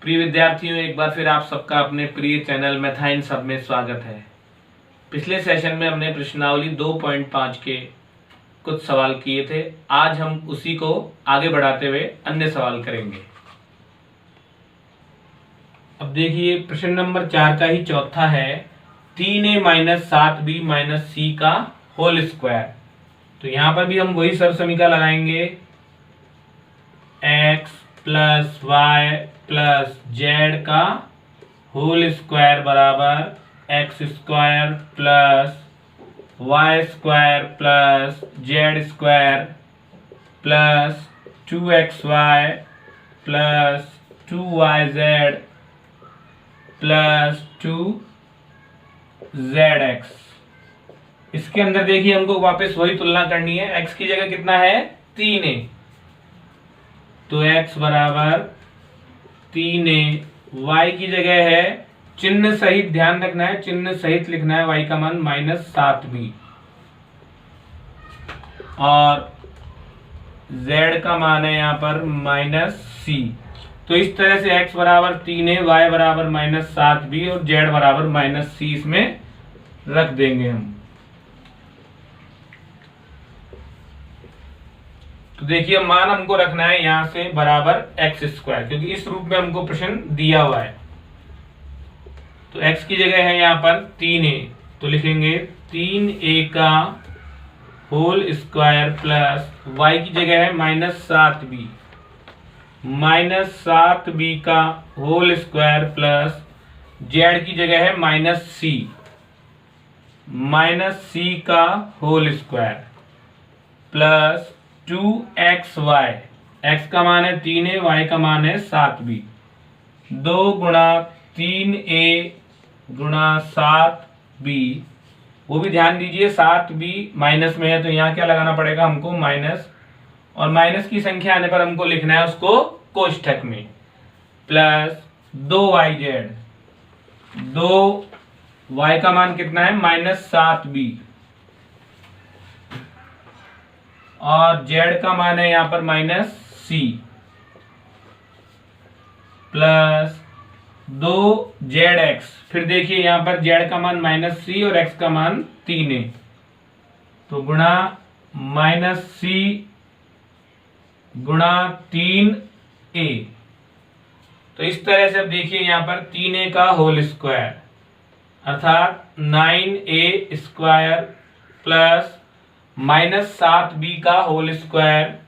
प्रिय विद्यार्थियों, एक बार फिर आप सबका अपने प्रिय चैनल मेथा इन सब में स्वागत है। पिछले सेशन में हमने प्रश्नावली 2.5 के कुछ सवाल किए थे। आज हम उसी को आगे बढ़ाते हुए अन्य सवाल करेंगे। अब देखिए, प्रश्न नंबर 4 का ही चौथा है 3a minus 7b minus c का होल स्क्वायर। तो यहां पर भी हम वही सरसमीका लगाएंगे, x plus y plus z का होल स्क्वायर बराबर x square plus y square plus z square plus 2xy plus 2yz plus 2zx। इसके अंदर देखिए हमको वापस वही तुलना करनी है। x की जगह कितना है 3a, तो x बराबर 3a। y की जगह है, चिन्ह सहित ध्यान रखना है, चिन्ह सहित लिखना है, y का मान -7b और z का मान है यहाँ पर -c। तो इस तरह से x बराबर 3a, y बराबर -7b और z बराबर -c इसमें रख देंगे हम। तो देखिए मान हमको रखना है यहां से बराबर एक्स स्क्वायर, क्योंकि इस रूप में हमको प्रश्न दिया हुआ है। तो x की जगह है यहाँ पर 3a, तो लिखेंगे 3a का होल स्क्वायर प्लस y की जगह है -7b, -7b का होल स्क्वायर प्लस z की जगह है -c का whole square plus 2xy। x का मान है 3a, y का मान है 7b। 2 गुणा 3a गुणा 7b, वो भी ध्यान दीजिए 7b माइनस में है, तो यहाँ क्या लगाना पड़ेगा हमको माइनस, और माइनस की संख्या आने पर हमको लिखना है उसको कोष्ठक में, प्लस 2yz। 2y का मान कितना है -7b और z का मान है यहां पर -c प्लस 2zx। फिर देखिए यहां पर z का मान -c और x का मान 3a, तो गुणा -c गुणा 3a। तो इस तरह से अब देखिए यहां पर 3a का होल स्क्वायर अर्थात 9a स्क्वायर प्लस -7b का होल स्क्वायर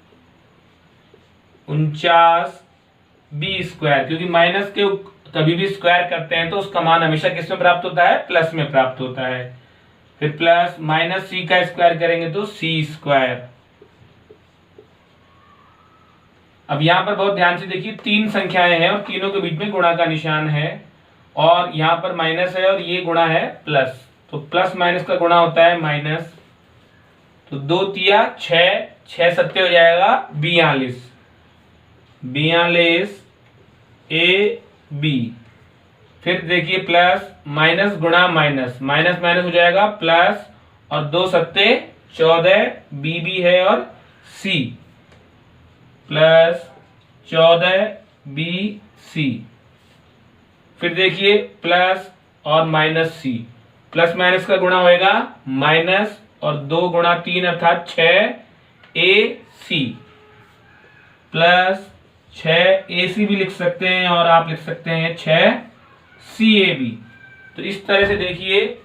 49b स्क्वायर, क्योंकि माइनस के कभी भी स्क्वायर करते हैं तो उसका मान हमेशा किस में प्राप्त होता है, प्लस में प्राप्त होता है। फिर प्लस -c का स्क्वायर करेंगे तो c स्क्वायर। अब यहां पर बहुत ध्यान से देखिए, 3 संख्याएं हैं और तीनों के बीच में गुणा का निशान है, और यहां पर माइनस है और ये गुणा है प्लस, तो प्लस माइनस का गुणा होता है माइनस। तो 2 तिया 6, 6 सत्ते हो जाएगा 42, 42 a b। फिर देखिए प्लस माइनस गुणा माइनस, माइनस माइनस हो जाएगा प्लस, और 2 सत्ते 14 b भी है और c, प्लस 14 b c। फिर देखिए प्लस और माइनस c, प्लस माइनस का गुणा होएगा माइनस, और 2 गुणा 3 अर्थात 6ac प्लस 6ac भी लिख सकते हैं, और आप लिख सकते हैं 6cab। तो इस तरह से देखिए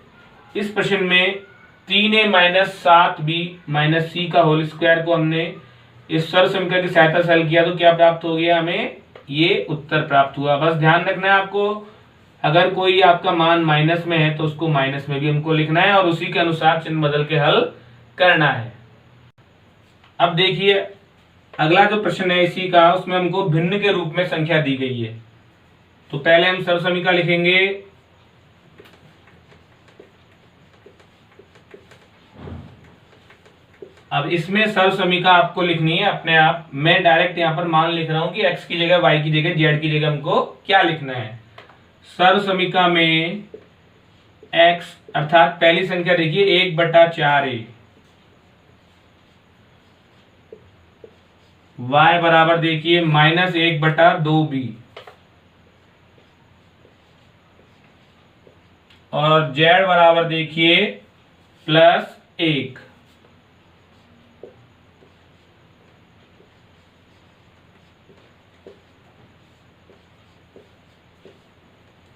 इस प्रश्न में 3a minus 7b minus c का होल स्क्वायर को हमने इस सरसमीकरण की सहायता से हल किया, तो क्या प्राप्त हो गया, हमें ये उत्तर प्राप्त हुआ। बस ध्यान रखना है आपको, अगर कोई आपका मान माइनस में है तो उसको माइनस में भी हमको लिखना है और उसी के अनुसार चिन्ह बदल के हल करना है। अब देखिए अगला जो प्रश्न है इसी का, उसमें हमको भिन्न के रूप में संख्या दी गई है। तो पहले हम सरसमीका लिखेंगे, अब इसमें सरसमीका आपको लिखनी है अपने आप। मैं डायरेक्ट यहां पर मान लिख रहा हूं कि x की जगह y की जगह z की जगह हमको क्या लिखना है। सरसमीका में x अर्थात पहली संख्या देखिए 1/4a, y बराबर देखिए -1/2b, और जेड बराबर देखिए +1।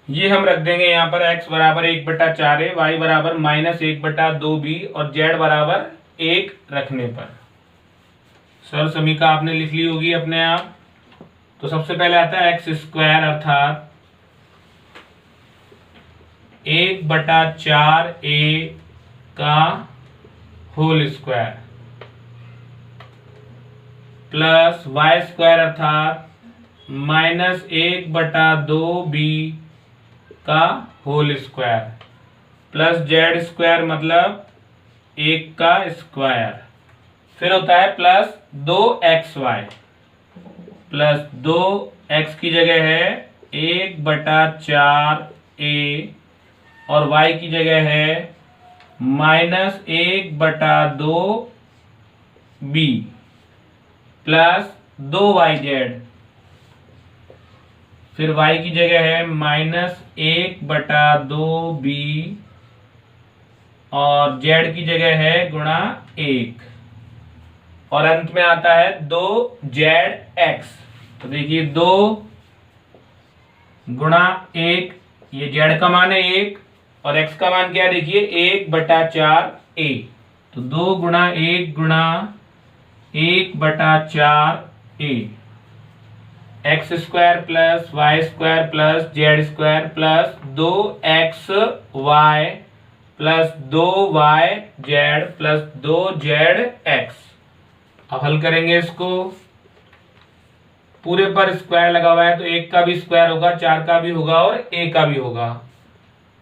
ये हम रख देंगे यहाँ पर x बराबर 1/4 है, y बराबर -1/2b और z बराबर 1 रखने पर सर समीकरण आपने लिख ली होगी अपने आप। तो सबसे पहले आता है x² अर्थात 1/4a का होल स्क्वायर प्लस y² अर्थात -1/2b का होल स्क्वायर प्लस z² मतलब 1 का स्क्वायर। फिर होता है प्लस 2xy प्लस 2x की जगह है 1/4a और y की जगह है -1/2b प्लस 2yz। फिर y की जगह है -1/2b और z की जगह है गुणा 1 और अंत में आता है 2zx। तो देखिए 2 गुणा 1, ये z का मान है 1 और x का मान क्या है देखिए 1/4a। तो 2 गुणा 1 गुणा 1/4a x² plus y² plus z² plus 2xy plus 2yz plus 2zx। अब हल करेंगे इसको, पूरे पर स्क्वायर लगा हुआ है तो 1 का भी स्क्वायर होगा, 4 का भी होगा और a का भी होगा।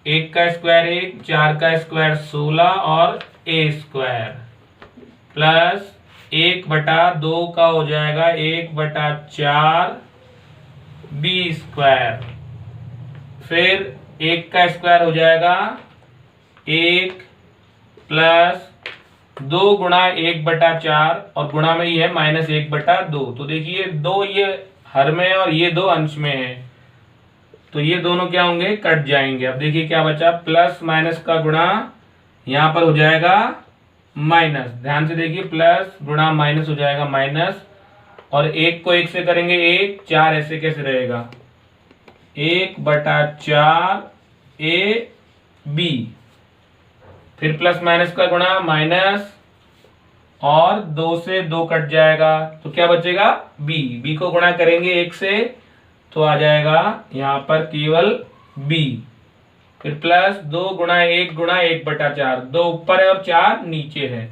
1 का स्क्वायर 1, 4 का स्क्वायर 16 और a² प्लस 1/2 का हो जाएगा 1/4b²। फिर 1 का स्क्वायर हो जाएगा 1 प्लस 2 गुणा 1/4 और गुणा में ये है -1/2। तो देखिए 2 ये हर में और ये 2 अंश में है तो ये दोनों क्या होंगे, कट जाएंगे। अब देखिए क्या बचा, प्लस माइनस का गुणा यहां पर हो जाएगा माइनस। ध्यान से देखिए प्लस गुणा माइनस हो जाएगा माइनस और 1 को 1 से करेंगे 1, 4 ऐसे कैसे रहेगा 1/4ab। फिर प्लस माइनस का गुणा माइनस और 2 से 2 कट जाएगा तो क्या बचेगा b को गुणा करेंगे 1 से तो आ जाएगा यहां पर केवल b। फिर प्लस 2 गुणा 1 गुणा 1/4, 2 ऊपर है और 4 नीचे है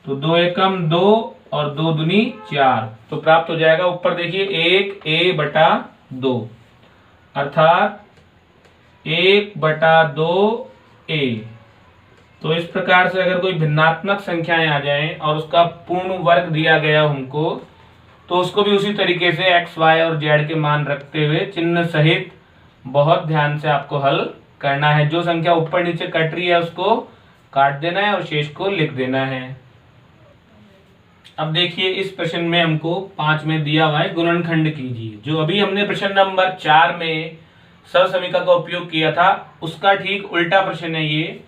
तो 2 एकम 2 और 2 दूनी 4 तो प्राप्त हो जाएगा ऊपर देखिए 1a/2 अर्थात 1/2a। तो इस प्रकार से अगर कोई भिन्नात्मक संख्याएं आ जाएं और उसका पूर्ण वर्ग दिया गया हमको तो उसको भी उसी तरीके से x, y और z के मान रखते हुए चिन्ह सहित बहुत ध्यान से आपको हल करना है। जो संख्या ऊपर नीचे कट रही है उसको काट देना है और शेष को लिख देना है। अब देखिए इस प्रश्न में हमको 5 में दिया हुआ है गुणनखंड कीजिए। जो अभी हमने प्रश्न नंबर 4 में सहसमीकरण का उपयोग किया था उसका ठीक उल्टा प्रश्न है ये।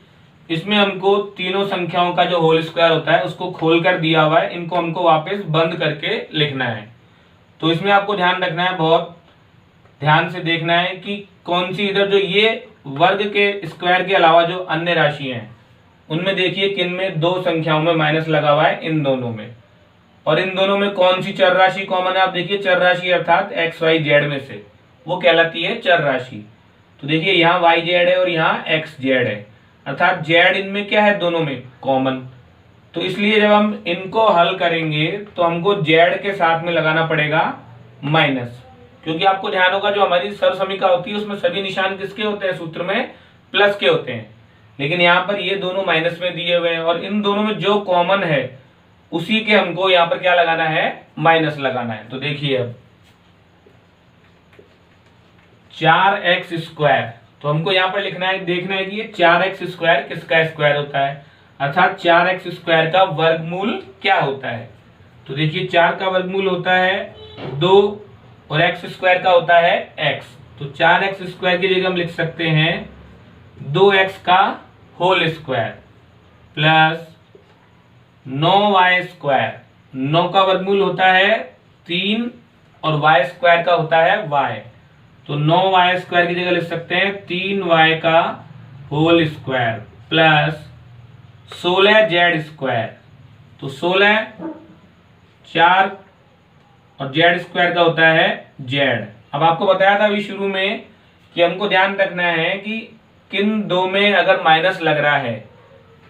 इसमें हमको तीनों संख्याओं का जो होल स्क्वायर होता है उसको खोल कर दिया हुआ है, इनको हमको वापस बंद करके लिखना है। तो इसमें आपको ध्यान रखना है, बहुत ध्यान से देखना है कि कौन सी इधर जो ये वर्ग के स्क्वायर के अलावा जो अन्य राशि हैं उनमें देखिए किन में 2 संख्याओं में माइनस लगा हुआ है, इन दोनों में। और इन दोनों में कौन सी चर राशि कॉमन है, आप देखिए चर राशि अर्थात x, y, z में से वो कहलाती है चर राशि। तो देखिए यहाँ y, z है और यहाँ x, z है अर्थात z इनमें क्या है, दोनों में कॉमन। तो इसलिए जब हम इनको हल करेंगे तो हमको z के साथ में लगाना पड़ेगा माइनस, क्योंकि आपको ध्यान होगा जो हमारी सर्वसमीकरण होती है उसमें सभी निशान किसके होते हैं, सूत्र में प्लस के होते हैं। लेकिन यहाँ पर ये दोनों माइनस में दिए हुए हैं और इन दोनों में जो कॉमन है उसी के हमको यहाँ पर क्या लगाना है, माइनस लगाना है। तो देखिए अब 4x², तो हमको यहाँ पर लिखना है, देखना है कि ये 4x² किसका स्क्वायर होता है अर्थात 4x² का वर्गमूल क्या होता है। तो देखिए 4 का वर्गमूल होता है 2 और x² का होता है x। तो 4x² की जगह हम लिख सकते हैं 2x का whole square plus 9y square. 9 का वर्गमूल होता है 3 और y स्क्वायर का होता है y, तो 9y स्क्वायर की जगह लिख सकते हैं 3y का whole square plus 16z square. तो 16 4 और z स्क्वायर का होता है z। अब आपको बताया था अभी शुरू में कि हमको ध्यान रखना है कि किन दो में अगर माइनस लग रहा है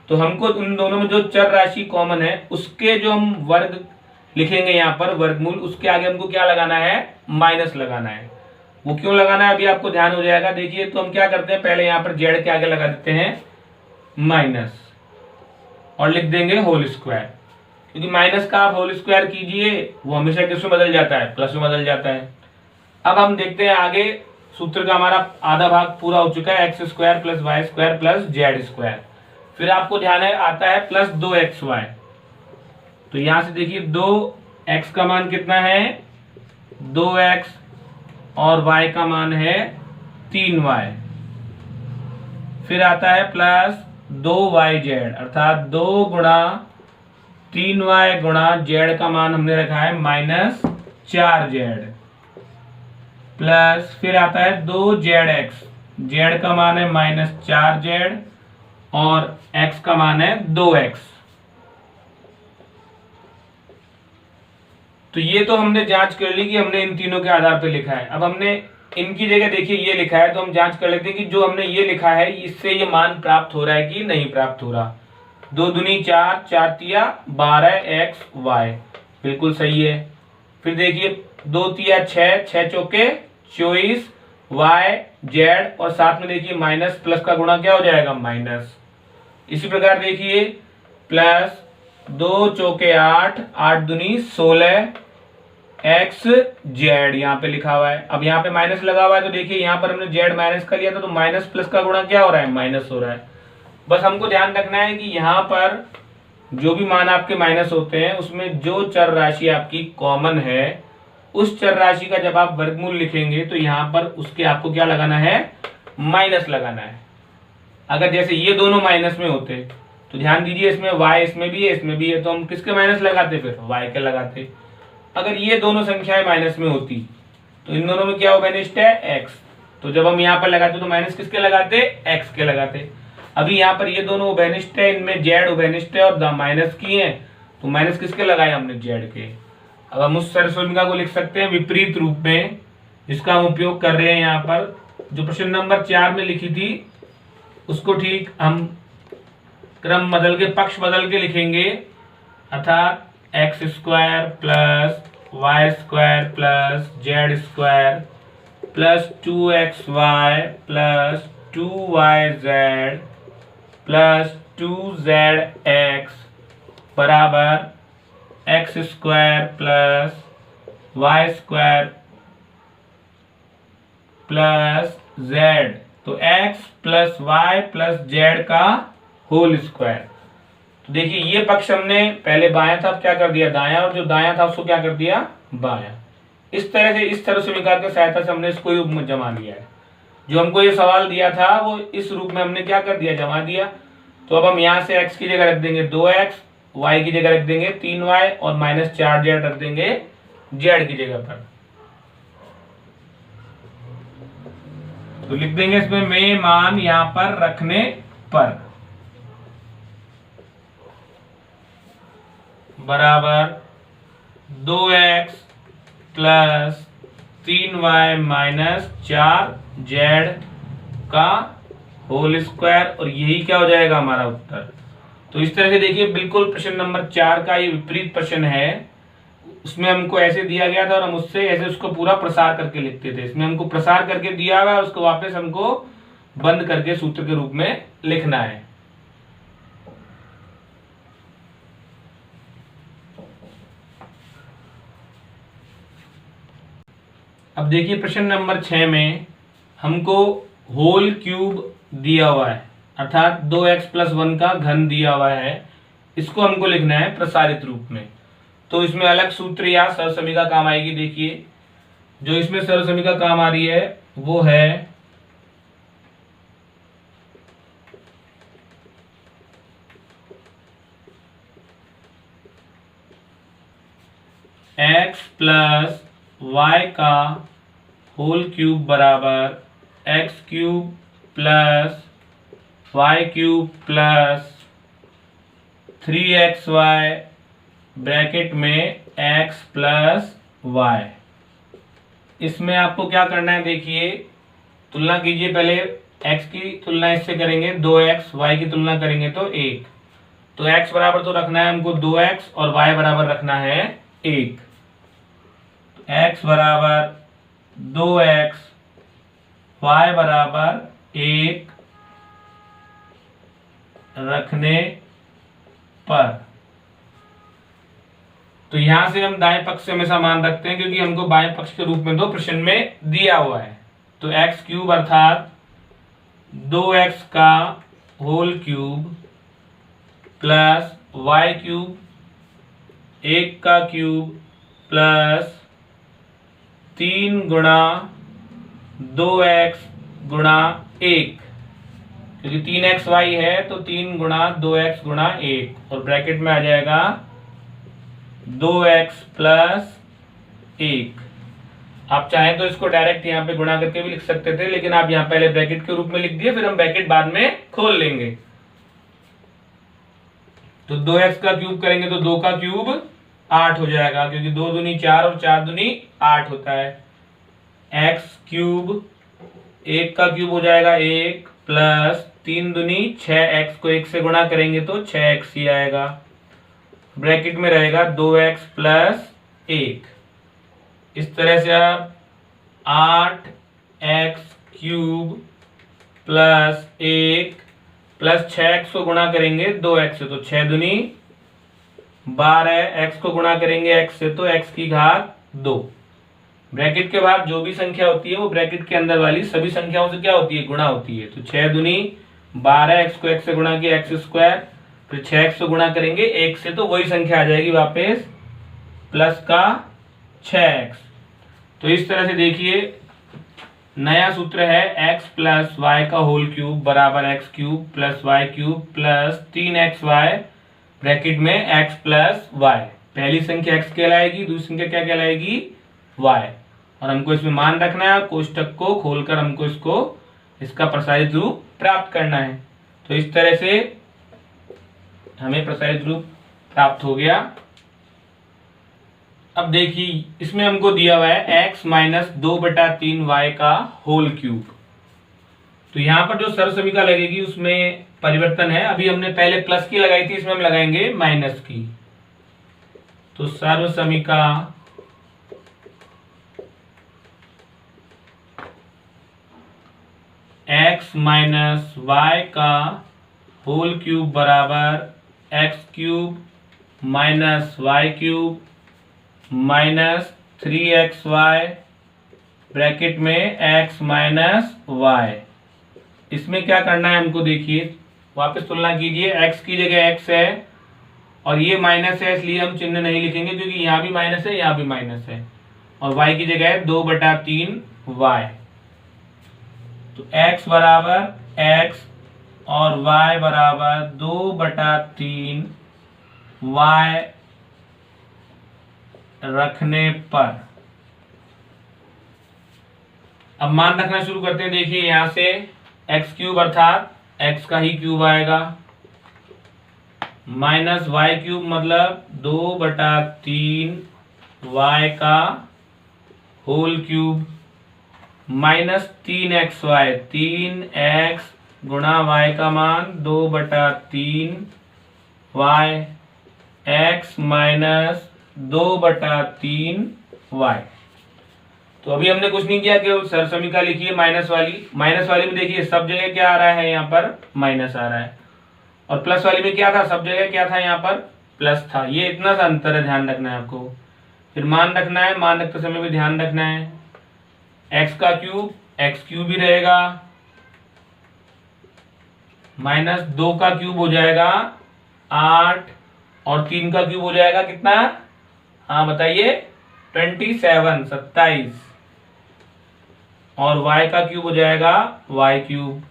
तो हमको उन दोनों में जो चर राशि कॉमन है उसके जो हम वर्ग लिखेंगे यहाँ पर वर्गमूल, उसके आगे हमको क्या लगाना है, माइनस लगाना है। वो क्यों लगाना है अभी आपको ध्यान हो जाएगा। देखिए तो हम क्या करते हैं, पहले यहाँ पर जेड के आगे लगा देते हैं माइनस और लिख देंगे होल स्क्वायर, क्योंकि माइनस का आप होल स्क्वायर कीजिए वो हमेशा किस में बदल जाता है, प्लस में बदल जाता है। अब हम देखते हैं आगे, सूत्र का हमारा आधा भाग पूरा हो चुका है, x square plus y square plus z square. फिर आपको ध्यान है आता है प्लस 2xy। तो यहां से देखिए 2x का मान कितना है 2x और y का मान है 3y। फिर आता है प्लस 2yz, अर्थात 2 गुणा 3y गुणा z का मान हमने रखा है -4z प्लस फिर आता है 2zx, z का मान है -4z और x का मान है 2x। तो ये तो हमने जांच कर ली कि हमने इन तीनों के आधार पर लिखा है। अब हमने इनकी जगह देखिए ये लिखा है, तो हम जांच कर लेते हैं कि जो हमने ये लिखा है इससे ये मान प्राप्त हो रहा है कि नहीं प्राप्त हो रहा। 2 दूनी 4, 4 तिया 12xy, बिल्कुल सही है। फिर देखिए 2 तिया 6, 6 चौके 24 yz और साथ में देखिए माइनस प्लस का गुणा क्या हो जाएगा माइनस। इसी प्रकार देखिए प्लस 2 चौके 8, 8 दूनी 16 xz यहाँ पे लिखा हुआ है। अब यहाँ पे माइनस लगा हुआ है तो देखिए यहाँ पर हमने z माइनस का लिया था तो माइनस प्लस का गुणा क्या हो रहा है, माइनस हो रहा है। बस हमको ध्यान रखना है कि यहाँ पर जो भी मान आपके माइनस होते हैं उसमें जो चर राशि आपकी कॉमन है उस चर राशि का जब आप वर्गमूल लिखेंगे तो यहाँ पर उसके आपको क्या लगाना है, माइनस लगाना है। अगर जैसे ये दोनों माइनस में होते तो ध्यान दीजिए इसमें y इसमें भी है इसमें भी है, तो हम किसके माइनस लगाते, फिर y के लगाते। अगर ये दोनों संख्याएं माइनस में होती तो इन दोनों में क्या ओबेनिस्ट है, x, तो जब हम यहाँ पर लगाते तो माइनस किसके लगाते, x के लगाते। अभी यहाँ पर ये दोनों ओबेनिस्ट है, इनमें z ओबेनिस्ट है और माइनस की है तो माइनस किसके लगाए हमने, z के। अब हम उस सरसोमिका को लिख सकते हैं विपरीत रूप में, जिसका हम उपयोग कर रहे हैं यहाँ पर। जो प्रश्न नंबर 4 में लिखी थी उसको ठीक हम क्रम बदल के, पक्ष बदल के लिखेंगे, अर्थात x square plus y square plus z square plus 2xy plus 2yz plus 2zx बराबर x square plus y square plus z, तो x plus y plus z का होल स्क्वायर। तो देखिए ये पक्ष हमने पहले बायां था, अब क्या कर दिया दायां, और जो दायां था उसको क्या कर दिया बायां। इस तरह से इस तरह समीकरण की सहायता से हमने इसको रूप में जमा लिया है। जो हमको ये सवाल दिया था वो इस रूप में हमने क्या कर दिया, जमा दिया। तो अब हम यहाँ से x की जगह रख देंगे 2x, y की जगह रख देंगे 3y और -4z रख देंगे z की जगह पर। तो लिख देंगे इसमें में मान यहाँ पर रखने पर बराबर 2x plus 3y minus 4z का होल स्क्वायर, और यही क्या हो जाएगा हमारा उत्तर। तो इस तरह से देखिए बिल्कुल प्रश्न नंबर 4 का ये विपरीत प्रश्न है, उसमें हमको ऐसे दिया गया था और हम उससे ऐसे उसको पूरा प्रसार करके लिखते थे। इसमें हमको प्रसार करके दिया हुआ है, उसको वापस हमको बंद करके सूत्र के रूप में लिखना है। अब देखिए प्रश्न नंबर 6 में हमको होल क्यूब दिया हुआ है, अर्थात 2x प्लस 1 का घन दिया हुआ है। इसको हमको लिखना है प्रसारित रूप में। तो इसमें अलग सूत्र या सरसमीका काम आएगी। देखिए जो इसमें सरसमीका काम आ रही है वो है एक्स प्लस वाई का होल क्यूब बराबर x cube plus y cube plus 3xy bracket में x प्लस वाई। इसमें आपको क्या करना है, देखिए तुलना कीजिए। पहले x की तुलना इससे करेंगे 2x, y की तुलना करेंगे तो 1। तो x बराबर तो रखना है हमको 2x और y बराबर रखना है 1। तो x बराबर 2x, y बराबर 1 रखने पर, तो यहां से हम दाएं पक्ष से हमेशा मान रखते हैं क्योंकि हमको बाएं पक्ष के रूप में तो प्रश्न में दिया हुआ है। तो एक्स क्यूब अर्थात 2x का whole cube plus y cube 1 का क्यूब प्लस 3 गुणा 2x गुणा 1, क्योंकि 3xy है तो 3 गुणा 2x गुणा 1 और ब्रैकेट में आ जाएगा 2x प्लस 1। आप चाहें तो इसको डायरेक्ट यहाँ पे गुणा करके भी लिख सकते थे, लेकिन आप यहाँ पहले ब्रैकेट के रूप में लिख दिए, फिर हम ब्रैकेट बाद में खोल लेंगे। तो 2x का क्यूब करेंगे तो 2 का क्यूब 8 हो जाएगा, क्योंकि 2 दूनी 4 और 4 दूनी 8 होता है। x क्यूब 1 का क्यूब हो जाएगा 1 प्लस 3 दूनी 6, x को 1 से गुणा करेंगे तो 6x ही आएगा। ब्रैकेट में रहेगा 2x प्लस 1। इस तरह से आप 8x cube plus 1 plus 6x को गुणा करेंगे 2x से तो 6 दूनी 12, x को गुणा करेंगे x से तो x की घात 2। ब्रैकेट के बाद जो भी संख्या होती है वो ब्रैकेट के अंदर वाली सभी संख्याओं से क्या होती है, गुणा होती है। तो 6 दूनी 12, x को x से गुणा किया x स्क्वायर, फिर 6x को गुणा करेंगे 1 से तो वही संख्या आ जाएगी वापस प्लस का 6x। तो इस तरह से देखिए नया सूत्र है x प्लस वाई का होल क्यूब बराबर x cube plus y cube plus 3xy bracket में x प्लस वाई। पहली संख्या x कहलाएगी, दूसरी संख्या क्या कहलाएगी, y। और हमको इसमें मान रखना है, कोष्टक को खोलकर हमको इसका प्रसारित रूप प्राप्त करना है। तो इस तरह से हमें प्रसारित रूप प्राप्त हो गया। अब देखिए इसमें हमको दिया हुआ है x माइनस 2/3y का होल क्यूब। तो यहाँ पर जो सर्वसमीका लगेगी उसमें परिवर्तन है। अभी हमने पहले प्लस की लगाई थी, इसमें हम लगाएंगे माइनस की। तो सर्वसमीका x माइनस वाई का होल क्यूब बराबर x cube minus y cube minus 3xy bracket में x माइनस वाई। इसमें क्या करना है हमको, देखिए वापस तुलना कीजिए। x की जगह x है और ये माइनस है, इसलिए हम चिन्ह नहीं लिखेंगे क्योंकि यहाँ भी माइनस है यहाँ भी माइनस है। और y की जगह है 2/3y। तो x बराबर x और y बराबर 2/3y रखने पर, अब मान रखना शुरू करते हैं। देखिए यहां से एक्स क्यूब अर्थात एक्स का ही क्यूब आएगा माइनस वाई क्यूब मतलब 2/3y का whole cube minus 3xy, 3x गुणा y का मान 2/3y x माइनस 2/3y। तो अभी हमने कुछ नहीं किया, केवल सरसमीका लिखी है माइनस वाली। माइनस वाली में देखिए सब जगह क्या आ रहा है, यहाँ पर माइनस आ रहा है। और प्लस वाली में क्या था, सब जगह क्या था, यहाँ पर प्लस था। ये इतना सा अंतर है, ध्यान रखना है आपको। फिर मान रखना है, मान रखते समय भी ध्यान रखना है। एक्स का क्यूब एक्स क्यूब ही रहेगा, माइनस 2 का क्यूब हो जाएगा 8 और 3 का क्यूब हो जाएगा कितना, हाँ बताइए 27 और y का क्यूब हो जाएगा y क्यूब।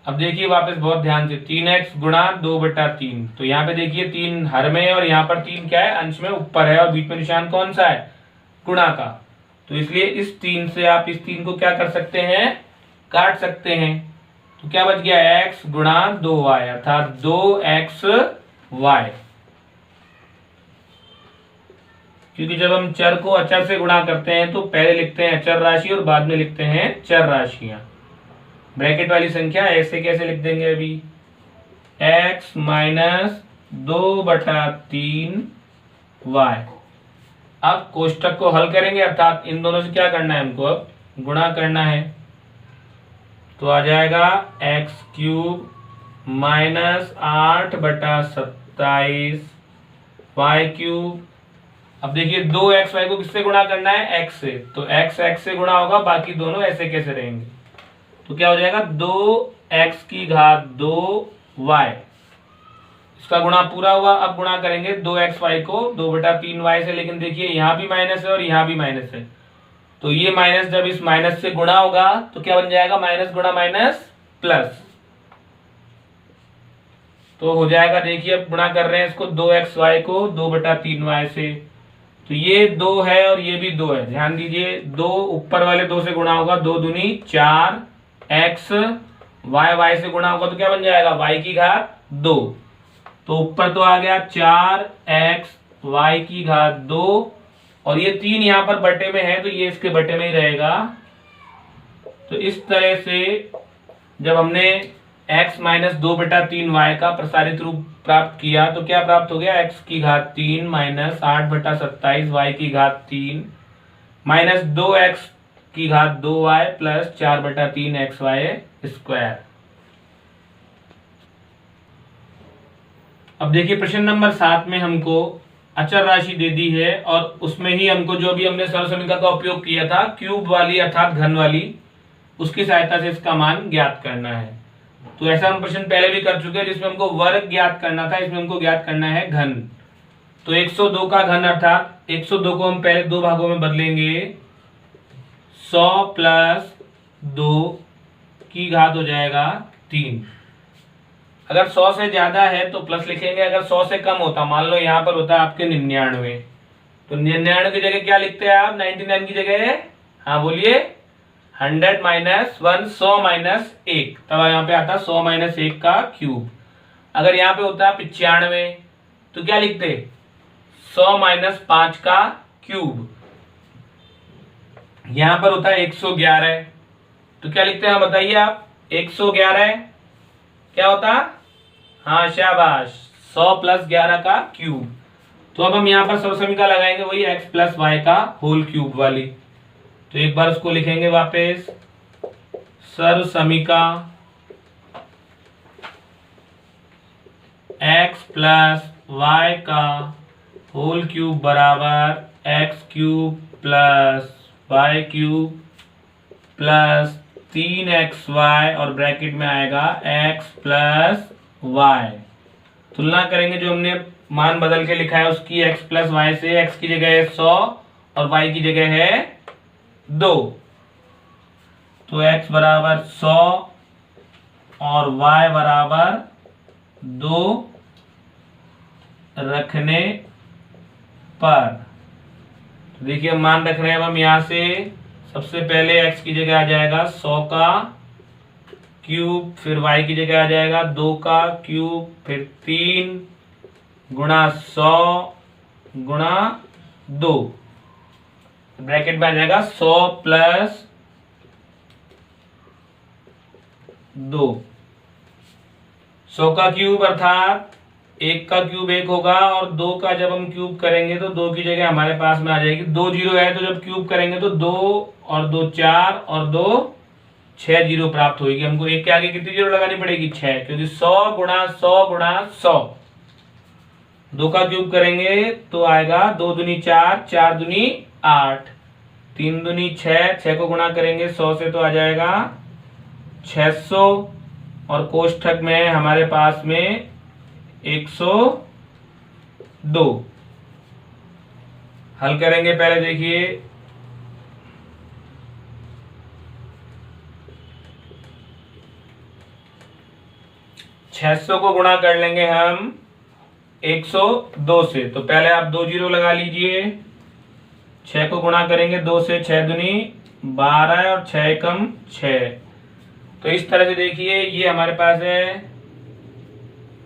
अब देखिए वापस बहुत ध्यान से, 3x गुणा 2/3। तो यहाँ पे देखिए 3 हर में है और यहाँ पर 3 क्या है, अंश में ऊपर है और बीच में निशान कौन सा है, गुणा का। तो इसलिए इस 3 से आप इस 3 को क्या कर सकते हैं, काट सकते हैं। तो क्या बच गया, x गुणा 2y अर्थात 2xy। क्योंकि जब हम चर को अचर से गुणा करते हैं तो पहले लिखते हैं अचर राशि और बाद में लिखते हैं चर राशियां। ब्रैकेट वाली संख्या ऐसे कैसे लिख देंगे, अभी x माइनस 2/3 y। अब कोष्टक को हल करेंगे अर्थात इन दोनों से क्या करना है, हमको अब गुणा करना है। तो आ जाएगा x³ माइनस 8/27 y³। अब देखिए 2xy को किससे गुणा करना है, x से, तो x से गुणा होगा, बाकी दोनों ऐसे कैसे रहेंगे। तो क्या हो जाएगा 2x⁻2y, इसका गुणा पूरा हुआ। अब गुणा करेंगे 2xy को 2/3y से, लेकिन देखिए यहाँ भी माइनस है और यहाँ भी माइनस है, तो ये माइनस जब इस माइनस से गुणा होगा तो क्या बन जाएगा, माइनस गुणा माइनस प्लस। तो हो जाएगा, देखिए अब गुणा कर रहे हैं इसको 2xy को 2/3y से, तो ये 2 है और ये भी 2 है। ध्यान दीजिए 2 ऊपर वाले 2 से गुणा होगा, 2 दूनी 4, x y से गुणा होगा तो क्या बन जाएगा, y⁻2। तो ऊपर तो आ गया 4x y⁻2 और ये 3 यहाँ पर बटे में है तो ये इसके बटे में ही रहेगा। तो इस तरह से जब हमने x माइनस 2/3y का प्रसारित रूप प्राप्त किया तो क्या प्राप्त हो गया, x⁻3 minus 8/27 y⁻3 minus 2x⁻2y plus 4/3xy²। अब देखिए प्रश्न नंबर 7 में हमको अचर राशि दे दी है और उसमें ही हमको जो भी हमने सरल समीकरण का उपयोग किया था क्यूब वाली अर्थात घन वाली, उसकी सहायता से इसका मान ज्ञात करना है। तो ऐसा हम प्रश्न पहले भी कर चुके हैं जिसमें हमको वर्ग ज्ञात करना था, इसमें हमको ज्ञात करना है घन। तो 102 का घन अर्थात 102 को हम पहले 2 भागों में बदलेंगे, 100 प्लस 2 की घात हो जाएगा 3। अगर 100 से ज्यादा है तो प्लस लिखेंगे, अगर 100 से कम होता, मान लो यहाँ पर होता है आपके 99, तो 99 की जगह क्या लिखते हैं आप, 99 की जगह, हाँ बोलिए, 100 माइनस 1, 100 माइनस 1, तब यहाँ पे आता 100 माइनस 1 का क्यूब। अगर यहाँ पे होता है 95 तो क्या लिखते, 100 माइनस 5 का क्यूब। यहाँ पर होता है 111 तो क्या लिखते हैं, बताइए आप, 111 क्या होता, हाँ शाबाश, 100 प्लस 11 का क्यूब। तो अब हम यहाँ पर सर्व समीकरण लगाएंगे वही x प्लस वाई का होल क्यूब वाली। तो एक बार उसको लिखेंगे वापस, सर्व समीकरण x प्लस वाई का होल क्यूब बराबर x³ plus y³ plus 3xy और ब्रैकेट में आएगा x प्लस y। तुलना करेंगे, जो हमने मान बदल के लिखा है उसकी x प्लस वाई से, x की जगह है 100 और y की जगह है 2। तो x बराबर 100 और y बराबर 2 रखने पर, तो देखिए हम मान रख रहे हैं। अब हम यहाँ से सबसे पहले x की जगह आ जाएगा 100 का क्यूब, फिर y की जगह आ जाएगा 2 का क्यूब, फिर 3 गुणा 100 गुणा 2, ब्रैकेट में आ जाएगा 100 प्लस 2। 100 का क्यूब अर्थात 1 का क्यूब 1 होगा और 2 का जब हम क्यूब करेंगे तो 2 की जगह हमारे पास में आ जाएगी 2 जीरो है, तो जब क्यूब करेंगे तो 2 और 2 4 और 2 6 जीरो प्राप्त होगी। हमको 1 के आगे कितनी जीरो लगानी पड़ेगी, 6, क्योंकि 100 गुणा 100 गुणा 100। 2 का क्यूब करेंगे तो आएगा 2 दूनी 4, 4 दूनी 8, 3 दूनी 6, 6 को गुणा करेंगे 100 से तो आ जाएगा 600 और कोष्ठक में हमारे पास में 102। हल करेंगे, पहले देखिए 600 को गुणा कर लेंगे हम 102 से। तो पहले आप 2 जीरो लगा लीजिए। 6 को गुणा करेंगे 2 से, 6 दूनी 12 और 6 एकम 6। तो इस तरह से देखिए ये हमारे पास है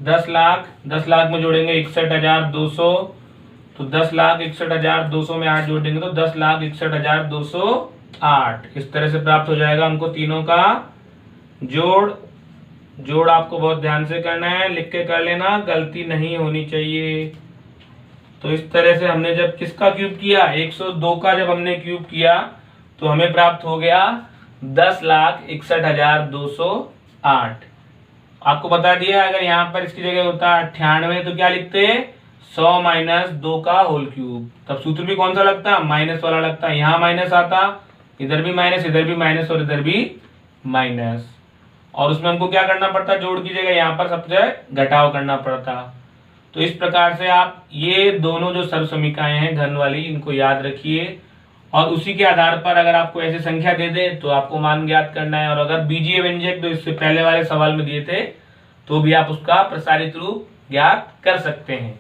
10 लाख। 10 लाख में जोड़ेंगे 61,200, तो 10,61,200 में 8 जोड़ेंगे तो 10,61,208। इस तरह से प्राप्त हो जाएगा हमको तीनों का जोड़ आपको बहुत ध्यान से करना है, लिख के कर लेना, गलती नहीं होनी चाहिए। तो इस तरह से हमने जब किसका क्यूब किया, 102 का जब हमने क्यूब किया तो हमें प्राप्त हो गया 10,61,208। आपको बता दिया अगर यहाँ पर इसकी जगह होता 98 तो क्या लिखते, 100 माइनस 2 का होल क्यूब। तब सूत्र भी कौन सा लगता, माइनस वाला लगता। यहाँ माइनस आता, इधर भी माइनस, इधर भी माइनस और इधर भी माइनस। और उसमें हमको क्या करना पड़ता, जोड़ की जगह यहाँ पर सबसे घटाव करना पड़ता। तो इस प्रकार से आप ये दोनों जो सर्व समीकरणाएं हैं घन वाली, इनको याद रखिए और उसी के आधार पर अगर आपको ऐसी संख्या दे दे तो आपको मान ज्ञात करना है। और अगर बीजीय व्यंजक जो इससे पहले वाले सवाल में दिए थे तो भी आप उसका प्रसारित रूप ज्ञात कर सकते हैं।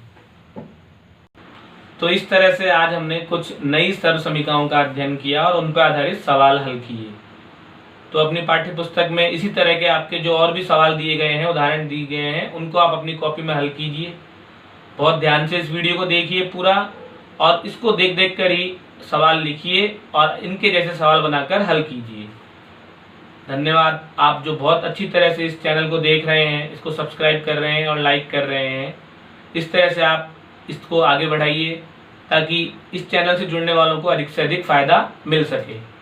तो इस तरह से आज हमने कुछ नई सर्व समीकरणों का अध्ययन किया और उन पर आधारित सवाल हल किए। तो अपनी पाठ्य पुस्तक में इसी तरह के आपके जो और भी सवाल दिए गए हैं, उदाहरण दिए गए हैं, उनको आप अपनी कॉपी में हल कीजिए। बहुत ध्यान से इस वीडियो को देखिए पूरा और इसको देख देख कर ही सवाल लिखिए और इनके जैसे सवाल बनाकर हल कीजिए। धन्यवाद। आप जो बहुत अच्छी तरह से इस चैनल को देख रहे हैं, इसको सब्सक्राइब कर रहे हैं और लाइक कर रहे हैं, इस तरह से आप इसको आगे बढ़ाइए ताकि इस चैनल से जुड़ने वालों को अधिक से अधिक फायदा मिल सके।